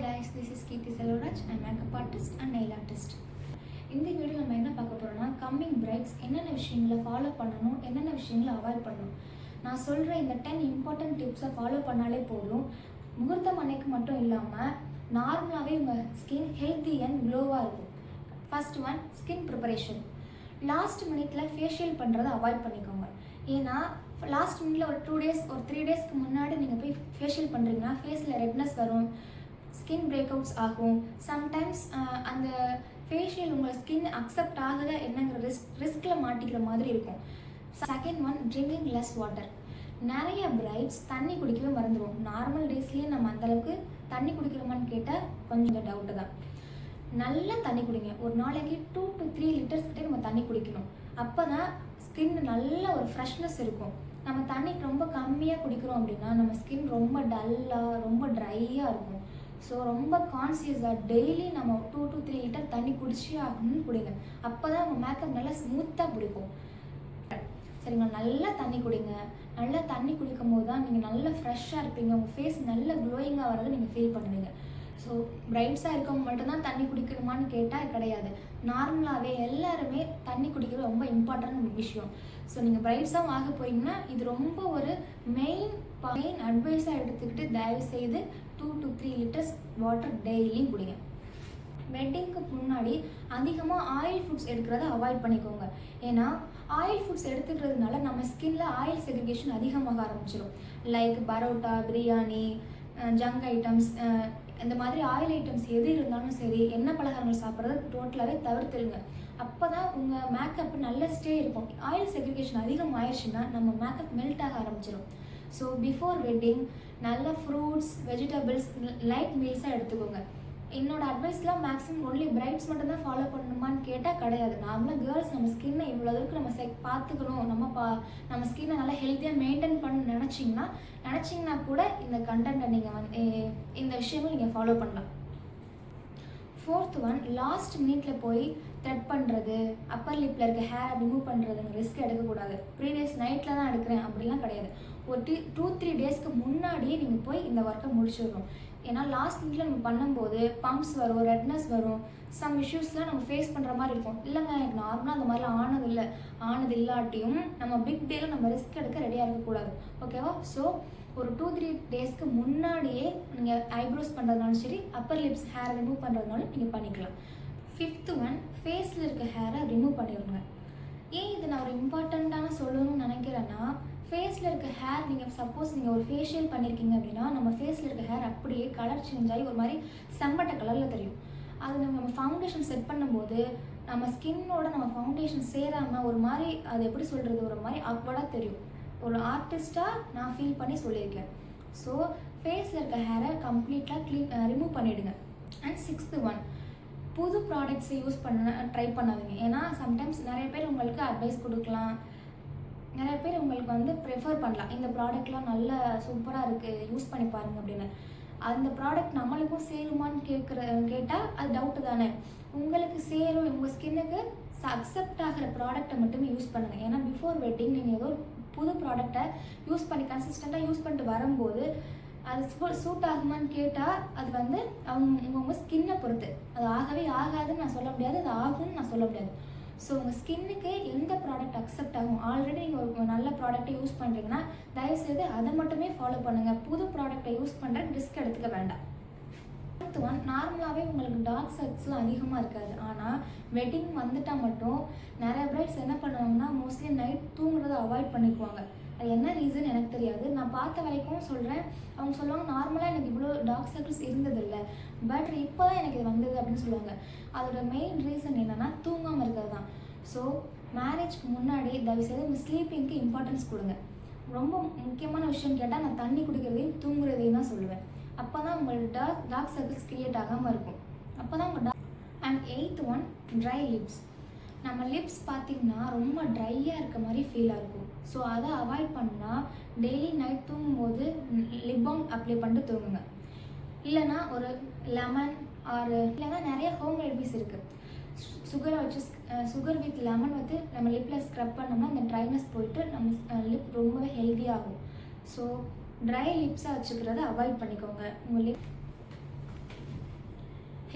guys, this is Kirti Selvaraj. I'm a makeup artist and nail artist. இந்த video நம்ம என்ன பார்க்க போறோம்னா கம்மிங் பிரைட்ஸ் என்னென்ன விஷயங்களை ஃபாலோ பண்ணணும், என்னென்ன விஷயங்களை அவாய்ட் பண்ணணும். நான் சொல்ற இந்த 10 இம்பார்ட்டன்ட் டிப்ஸை ஃபாலோ பண்ணாலே போதும். முகூர்த்தம் அன்னைக்கு மட்டும் இல்லாமல் நார்மலாகவே உங்கள் ஸ்கின் ஹெல்த்தி அண்ட் க்ளோவாக இருக்கும். First one, skin preparation. Last மினிட்ல ஃபேஷியல் பண்ணுறதை அவாய்ட் பண்ணிக்கோங்க. ஏன்னா லாஸ்ட் மினிட்ல ஒரு 2 days ஒரு 3 daysக்கு முன்னாடி நீங்கள் போய் ஃபேஷியல் பண்ணுறீங்கன்னா ஃபேஸில் ரெட்னஸ் வரும், ஸ்கின் பிரேக் அவுட்ஸ் ஆகும். சம்டைம்ஸ் அந்த ஃபேஷியல் உங்கள் ஸ்கின் அக்செப்ட் ஆகுதா என்னங்கிற ரிஸ்கில் மாட்டிக்கிற மாதிரி இருக்கும். Second one, drinking less water. நிறைய பிரைட்ஸ் தண்ணி குடிக்கவே மறந்துடுவோம். நார்மல் டேஸ்லேயே நம்ம அந்தளவுக்கு தண்ணி குடிக்கிறோமான்னு கேட்டால் கொஞ்சம் டவுட்டு தான். நல்லா தண்ணி குடிங்க. ஒரு நாளைக்கு 2 to 3 லிட்டர்ஸ் கிட்டே நம்ம தண்ணி குடிக்கணும். அப்போ தான் ஸ்கின் நல்ல ஒரு ஃப்ரெஷ்னஸ் இருக்கும். நம்ம தண்ணி ரொம்ப கம்மியாக குடிக்கிறோம் அப்படின்னா நம்ம ஸ்கின் ரொம்ப டல்லாக ரொம்ப ட்ரையாக இருக்கும். ஸோ ரொம்ப கான்சியஸாக டெய்லி நம்ம 2 to 3 லிட்டர் தண்ணி குடிச்சே ஆகணும்னு குடிங்க. அப்போ தான் உங்கள் மேக்கப் நல்லா ஸ்மூத்தாக பிடிக்கும். சரிங்களா? நல்லா தண்ணி குடிங்க. நல்லா தண்ணி குடிக்கும் போது தான் நீங்கள் நல்லா ஃப்ரெஷ்ஷாக இருப்பீங்க. உங்கள் ஃபேஸ் நல்ல க்ளோயிங்காக வரதை நீங்கள் ஃபீல் பண்ணுவீங்க. ஸோ பிரைட்ஸாக இருக்கவங்க மட்டும்தான் தண்ணி குடிக்கணுமான்னு கேட்டால் கிடையாது. நார்மலாகவே எல்லாருமே தண்ணி குடிக்கிறது ரொம்ப இம்பார்ட்டன்ட் விஷயம். ஸோ நீங்கள் பிரைட்ஸாக ஆக போயிங்கன்னா இது ரொம்ப ஒரு மெயின் அட்வைஸாக எடுத்துக்கிட்டு தயவுசெய்து 2 to 3 லிட்டர்ஸ் வாட்டர் டெய்லியும் குடிங்க. வெட்டிங்க்கு முன்னாடி அதிகமாக ஆயில் ஃபுட்ஸ் எடுக்கிறத அவாய்ட் பண்ணிக்கோங்க. ஏன்னா ஆயில் ஃபுட்ஸ் எடுத்துக்கிறதுனால நம்ம ஸ்கின்ல ஆயில் செக்ரிகேஷன் அதிகமாக ஆரம்பிச்சிடும். Like parotta, biryani, junk items, இந்த மாதிரி ஆயில் ஐட்டம்ஸ் எது இருந்தாலும் சரி, எண்ணெய் பலகாரங்கள் சாப்பிட்றத டோட்டலாகவே தவிர்த்துருங்க. அப்போ தான் உங்கள் மேக்கப் நல்ல ஸ்டே இருக்கும். ஆயில் செக்ரிகேஷன் அதிகம் ஆயிடுச்சுன்னா நம்ம மேக்கப் மெல்ட் ஆக ஆரம்பிச்சிடும். ஸோ பிஃபோர் வெட்டிங் நல்ல ஃப்ரூட்ஸ், வெஜிடபிள்ஸ், லைட் மீல்ஸாக எடுத்துக்கோங்க. என்னோட அட்வைஸ்லாம் மேக்ஸிமம் ஒன்லி பிரைட்ஸ் மட்டும் தான் ஃபாலோ பண்ணணுமான்னு கேட்டால் கிடையாது. நார்மலாக கேர்ள்ஸ் நம்ம ஸ்கின்னை இவ்வளோ அளவுக்கு நம்ம பார்த்துக்கணும், நம்ம ஸ்கின்னை நல்லா ஹெல்த்தியாக மெயின்டைன் பண்ண நினச்சிங்கன்னா கூட இந்த கண்டென்ட்டை நீங்கள் இந்த விஷயங்கள் நீங்கள் ஃபாலோ பண்ணலாம். ஃபோர்த் ஒன், லாஸ்ட் மினிட்ல போய் த்ரெட் பண்ணுறது, அப்பர் லிப்பில் இருக்க ஹேர் ரிமூவ் பண்ணுறதுங்க ரிஸ்க் எடுக்கக்கூடாது. ப்ரீவியஸ் நைட்டில் தான் எடுக்கிறேன் அப்படிலாம் கிடையாது. ஒரு 2-3 டேஸ்க்கு முன்னாடியே நீங்கள் போய் இந்த ஒர்க்கை முடிச்சிடணும். ஏன்னா லாஸ்ட் மினிட்ல நம்ம பண்ணும்போது பம்ப்ஸ் வரும், ரெட்னஸ் வரும், சம் இஷ்யூஸ்லாம் நம்ம ஃபேஸ் பண்ணுற மாதிரி இருக்கும். இல்லைங்க எனக்கு நார்மலாக அந்த மாதிரிலாம் ஆனது இல்லாட்டியும் நம்ம பிக் டேல நம்ம ரிஸ்க் எடுக்க ரெடியாக இருக்கக்கூடாது. ஓகேவா? ஸோ ஒரு 2-3 டேஸ்க்கு முன்னாடியே நீங்கள் ஐப்ரோஸ் பண்ணுறதுனாலும் சரி, அப்பர் லிப்ஸ் ஹேர் ரிமூவ் பண்ணுறதுனாலும் நீங்கள் பண்ணிக்கலாம். ஃபிஃப்த் ஒன், ஃபேஸில் இருக்க ஹேரை ரிமூவ் பண்ணிடுங்க. ஏன் இது நான் ஒரு இம்பார்ட்டண்ட்டான சொல்லணும்னு நினைக்கிறேன்னா, ஃபேஸில் இருக்க ஹேர் நீங்கள் சப்போஸ் நீங்கள் ஒரு ஃபேஷியல் பண்ணியிருக்கீங்க அப்படின்னா நம்ம ஃபேஸில் இருக்க ஹேர் அப்படியே கலர் சேஞ்ச் ஆகி ஒரு மாதிரி செம்பட்ட கலரில் தெரியும். அது நம்ம ஃபவுண்டேஷன் செட் பண்ணும்போது நம்ம ஸ்கின்னோட நம்ம ஃபவுண்டேஷன் சேராமல் ஒரு மாதிரி, அது எப்படி சொல்கிறது, ஒரு மாதிரி ஆக்வர்டாக தெரியும். ஒரு ஆர்டிஸ்ட்டாக நான் ஃபீல் பண்ணி சொல்லியிருக்கேன். ஸோ ஃபேஸில் இருக்க ஹேரை கம்ப்ளீட்டாக ரிமூவ் பண்ணிவிடுங்க. அண்ட் சிக்ஸ்த்து ஒன், புது ப்ராடக்ட்ஸை யூஸ் பண்ண ட்ரை பண்ணாதீங்க. ஏன்னா சம்டைம்ஸ் நிறைய பேர் உங்களுக்கு அட்வைஸ் கொடுக்கலாம், நிறைய பேர் உங்களுக்கு ப்ரிஃபர் பண்ணலாம், இந்த ப்ராடக்ட்லாம் நல்ல சூப்பராக இருக்குது யூஸ் பண்ணி பாருங்கள் அப்படின்னு. அந்த ப்ராடக்ட் நம்மளுக்கும் சேருமான்னு கேட்டால் அது டவுட்டு தானே. உங்களுக்கு சேரும், உங்கள் ஸ்கின்னுக்கு அக்செப்ட் ஆகிற ப்ராடக்டை மட்டுமே யூஸ் பண்ணுங்கள். ஏன்னா பிஃபோர் வெட்டிங் நீங்கள் ஏதோ புது ப்ராடக்டை யூஸ் பண்ணி கன்சிஸ்டண்ட்டாக யூஸ் பண்ணிட்டு வரும்போது அது சூட் ஆகுமான்னு கேட்டால் அது உங்கள் ஸ்கின்னை பொறுத்து. அது ஆகவே ஆகாதுன்னு நான் சொல்ல முடியாது, அது ஆகும்னு நான் சொல்ல முடியாது. ஸோ உங்கள் ஸ்கின்னுக்கு எந்த ப்ராடக்ட் அக்செப்ட் ஆகும், ஆல்ரெடி நீங்கள் ஒரு நல்ல ப்ராடக்ட்டை யூஸ் பண்ணுறீங்கன்னா தயவுசெய்து அதை மட்டுமே ஃபாலோ பண்ணுங்கள். புது ப்ராடக்டை யூஸ் பண்ணுற ரிஸ்க் எடுத்துக்க வேண்டாம். அடுத்து ஒன், நார்மலாகவே உங்களுக்கு டார்க் சர்க்கிள்ஸ்லாம் அதிகமாக இருக்காது. ஆனால் வெட்டிங் வந்துட்டால் மட்டும் நிறைய பிரைட்ஸ் என்ன பண்ணுவாங்கன்னா மோஸ்ட்லி நைட் தூங்குறதை அவாய்ட் பண்ணிக்குவாங்க. அது என்ன ரீசன் எனக்கு தெரியாது. நான் பார்த்த வரைக்கும் சொல்கிறேன். அவங்க சொல்லுவாங்க நார்மலாக எனக்கு இவ்வளோ டார்க் சர்க்கிள்ஸ் இருந்ததில்லை, பட் இப்போ தான் எனக்கு இது வந்தது அப்படின்னு சொல்லுவாங்க. அதோட மெயின் ரீசன் என்னென்னா தூங்காமல் இருக்கிறது தான். ஸோ மேரேஜ்க்கு முன்னாடி தயவுசெய்து உங்கள் ஸ்லீப்பிங்க்கு இம்பார்ட்டன்ஸ் கொடுங்க. ரொம்ப முக்கியமான விஷயம் கேட்டால் நான் தண்ணி குடிக்கிறதையும் தூங்குறதையும் தான் சொல்லுவேன். அப்போ தான் உங்களுக்கு டார்க் சர்க்கிள்ஸ் க்ரியேட் ஆகாமல் இருக்கும். அப்போ தான் உங்கள் and eight one, dry lips. நம்ம லிப்ஸ் பார்த்திங்கன்னா ரொம்ப ட்ரையாக இருக்க மாதிரி ஃபீலாக இருக்கும். ஸோ அதை அவாய்ட் பண்ணால் டெய்லி நைட் தூங்கும்போது லிப் பாம் அப்ளை பண்ணிட்டு தூங்குங்க. இல்லைனா ஒரு லெமன் இல்லைனா நிறைய ஹோம் ரெமடிஸ் இருக்குது. சுகர் வித் லெமன் நம்ம லிப்பில் ஸ்க்ரப் பண்ணோம்னா அந்த ட்ரைனஸ் போயிட்டு நம்ம லிப் ரொம்பவே ஹெல்த்தியாகும். ஸோ ட்ரை லிப்ஸாக வச்சுக்கிறத அவாய்ட் பண்ணிக்கோங்க. உங்கள் லிப்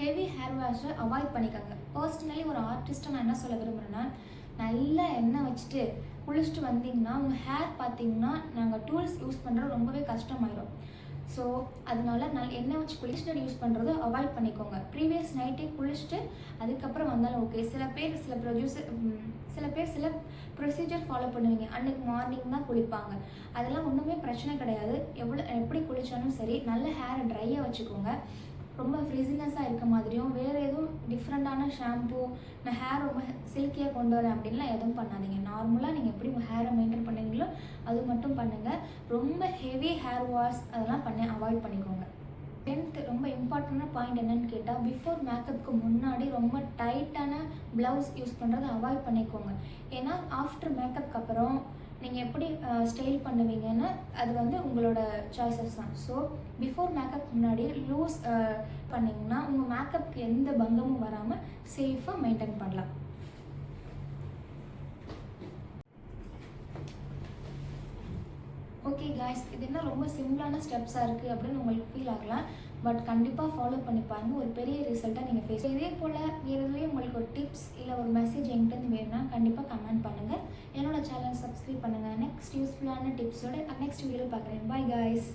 ஹெவி ஹேர் வாஷை அவாய்ட் பண்ணிக்கோங்க. பர்சனலி ஒரு ஆர்டிஸ்ட்டாக நான் என்ன சொல்ல விரும்புகிறேன்னா, நல்லா எண்ணெய் வச்சுட்டு குளிச்சுட்டு வந்தீங்கன்னா உங்கள் ஹேர் பார்த்தீங்கன்னா நாங்கள் டூல்ஸ் யூஸ் பண்ணுறது ரொம்பவே கஷ்டமாயிடும். ஸோ அதனால எண்ணெய் வச்சு குளிச்சுட்டு யூஸ் பண்ணுறது அவாய்ட் பண்ணிக்கோங்க. ப்ரீவியஸ் நைட்டே குளிச்சுட்டு அதுக்கப்புறம் வந்தாலும் ஓகே. சில பேர் சில ப்ரொசீஜர் ஃபாலோ பண்ணுவீங்க. அன்றைக்கி மார்னிங் தான் குளிப்பாங்க. அதெல்லாம் ஒன்றுமே பிரச்சனை கிடையாது. எப்படி குளித்தாலும் சரி, நல்ல ஹேரை ட்ரையாக வச்சுக்கோங்க. ரொம்ப ஃப்ரிஸினஸாக இருக்க மாதிரியும் வேறு எதுவும் டிஃப்ரெண்ட்டான ஷாம்பூ, நான் ஹேர் ரொம்ப சில்கியாக கொண்டு வரேன் அப்படின்லாம் எதுவும் பண்ணாதீங்க. நார்மலாக நீங்கள் எப்படி உங்கள் ஹேரை மெயின்டைன் பண்ணுவீங்களோ அது மட்டும் பண்ணுங்கள். ரொம்ப ஹெவி ஹேர் வாஷ் அதெல்லாம் அவாய்ட் பண்ணிக்கோங்க. 10th ரொம்ப இம்பார்ட்டண்டான பாயிண்ட் என்னன்னு கேட்டால், பிஃபோர் மேக்கப்புக்கு முன்னாடி ரொம்ப டைட்டான ப்ளவுஸ் யூஸ் பண்ணுறதை அவாய்ட் பண்ணிக்கோங்க. ஏன்னா ஆஃப்டர் மேக்கப்புக்கு அப்புறம் நீங்கள் எப்படி ஸ்டைல் பண்ணுவீங்கன்னு அது உங்களோட சாய்ஸஸ் தான். ஸோ பிஃபோர் மேக்கப் முன்னாடி லூஸ் பண்ணிங்கன்னா உங்கள் மேக்கப்புக்கு எந்த பங்கமும் வராமல் சேஃபாக மெயின்டைன் பண்ணலாம். ஓகே காய்ஸ், இது என்ன ரொம்ப சிம்பிளான ஸ்டெப்ஸாக இருக்குது அப்படின்னு உங்களுக்கு ஃபீல் ஆகலாம். பட் கண்டிப்பாக ஃபாலோ பண்ணி பாருங்கள். ஒரு பெரிய ரிசல்ட்டாக நீங்கள் ஃபேஸ். இதே போல் வேறு எதுலேயும் உங்களுக்கு ஒரு டிப்ஸ் இல்லை ஒரு மெசேஜ் என்கிட்ட வேணும்னா கண்டிப்பாக கமெண்ட் பண்ணுங்கள். என்னோடய சேனல் சப்ஸ்கிரைப் பண்ணுங்கள். நெக்ஸ்ட் யூஸ்ஃபுல்லான டிப்ஸோட நெக்ஸ்ட் வீடியோவில் பார்க்குறேன். Bye guys.